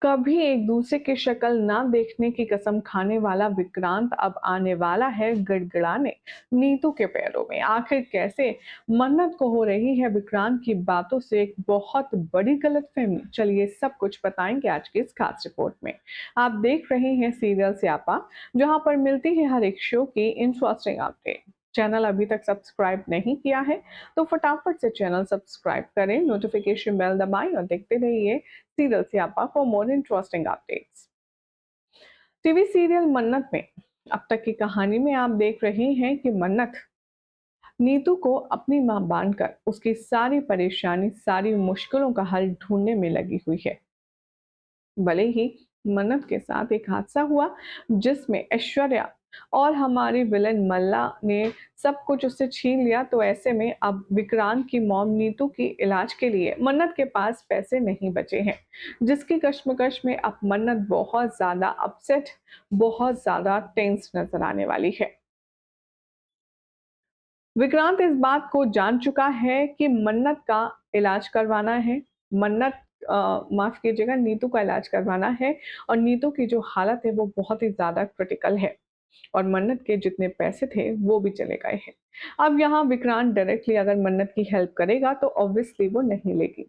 कभी एक दूसरे की शक्ल ना देखने की कसम खाने वाला विक्रांत अब आने वाला है गिड़गिड़ाने नीतू के पैरों में। आखिर कैसे? मन्नत को हो रही है विक्रांत की बातों से एक बहुत बड़ी गलतफहमी। चलिए सब कुछ बताएंगे आज की इस खास रिपोर्ट में। आप देख रहे हैं सीरियल स्यापा, जहां पर मिलती है हर एक शो की इंटरेस्टिंग अपडेट। चैनल अभी तक सब्सक्राइब नहीं किया है तो फटाफट से चैनल सब्सक्राइब करें, नोटिफिकेशन बेल दबाएं और देखते रहिए सीरियल स्यापा for more interesting updates. TV serial मन्नत में अब तक की कहानी में आप देख रहे हैं कि मन्नत नीतू को अपनी मां बांधकर उसकी सारी परेशानी, सारी मुश्किलों का हल ढूंढने में लगी हुई है। भले ही मन्नत के साथ एक हादसा हुआ जिसमें ऐश्वर्या और हमारी विलन मल्ला ने सब कुछ उससे छीन लिया, तो ऐसे में अब विक्रांत की मॉम नीतू की इलाज के लिए मन्नत के पास पैसे नहीं बचे हैं, जिसकी कश्मकश में अब मन्नत बहुत ज्यादा अपसेट, बहुत ज्यादा टेंस नजर आने वाली है। विक्रांत इस बात को जान चुका है कि मन्नत का इलाज करवाना है। मन्नत माफ कीजिएगा, नीतू का इलाज करवाना है। और नीतू की जो हालत है वो बहुत ही ज़्यादा क्रिटिकल है और मन्नत के जितने पैसे थे वो भी चले गए हैं। अब यहाँ विक्रांत डायरेक्टली अगर मन्नत की हेल्प करेगा तो ऑब्वियसली वो नहीं लेगी।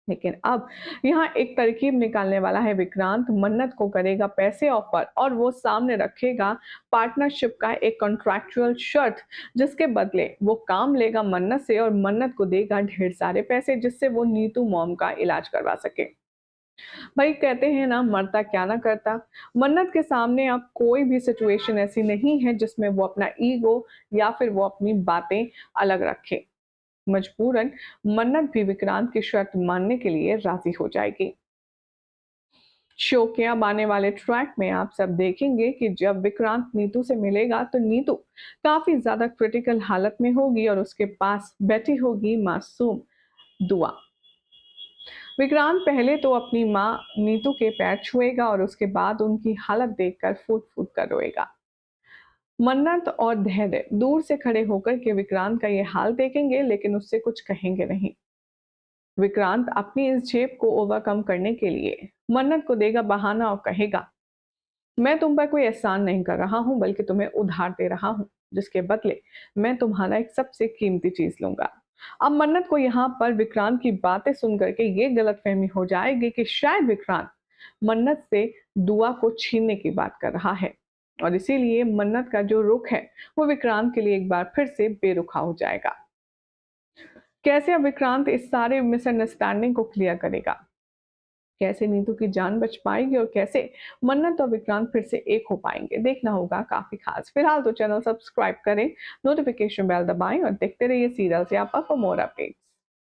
लेकिन अब यहाँ एक तरकीब निकालने वाला है विक्रांत। मन्नत को करेगा पैसे ऑफर और वो सामने रखेगा पार्टनरशिप का एक कॉन्ट्रैक्चुअल शर्त, जिसके बदले वो काम लेगा मन्नत से और मन्नत को देगा ढेर सारे पैसे, जिससे वो नीतू मॉम का इलाज करवा सके। भाई कहते हैं ना, मरता क्या ना करता। मन्नत के सामने अब कोई भी सिचुएशन ऐसी नहीं है जिसमें वो अपना ईगो या फिर वो अपनी बातें अलग रखे। मजबूरन मन्नत भी विक्रांत की शर्त मानने के लिए राजी हो जाएगी। शो के अब आने वाले ट्रैक में आप सब देखेंगे कि जब विक्रांत नीतू से मिलेगा तो नीतू काफी ज्यादा क्रिटिकल हालत में होगी और उसके पास बैठी होगी मासूम दुआ। विक्रांत पहले तो अपनी माँ नीतू के पैर छुएगा और उसके बाद उनकी हालत देखकर फूट फूट कर रोएगा। मन्नत और धैर्य दूर से खड़े होकर के विक्रांत का ये हाल देखेंगे, लेकिन उससे कुछ कहेंगे नहीं। विक्रांत अपनी इस झेप को ओवरकम करने के लिए मन्नत को देगा बहाना और कहेगा, मैं तुम पर कोई एहसान नहीं कर रहा हूं बल्कि तुम्हें उधार दे रहा हूं, जिसके बदले मैं तुम्हारा एक सबसे कीमती चीज लूंगा। अब मन्नत को यहाँ पर विक्रांत की बातें सुन करके ये गलतफहमी हो जाएगी कि शायद विक्रांत मन्नत से दुआ को छीनने की बात कर रहा है और इसीलिए मन्नत का जो रुख है वो विक्रांत के लिए एक बार फिर से बेरुखा हो जाएगा। कैसे अब विक्रांत इस सारे मिसअंडरस्टैंडिंग को क्लियर करेगा? कैसे नीतू की जान बच पाएगी और कैसे मन्नत और विक्रांत फिर से एक हो पाएंगे, देखना होगा काफी खास। फिलहाल तो चैनल सब्सक्राइब करें, नोटिफिकेशन बेल दबाएं और देखते रहिए सीरियल से आप फॉर मोर अपडेट्स।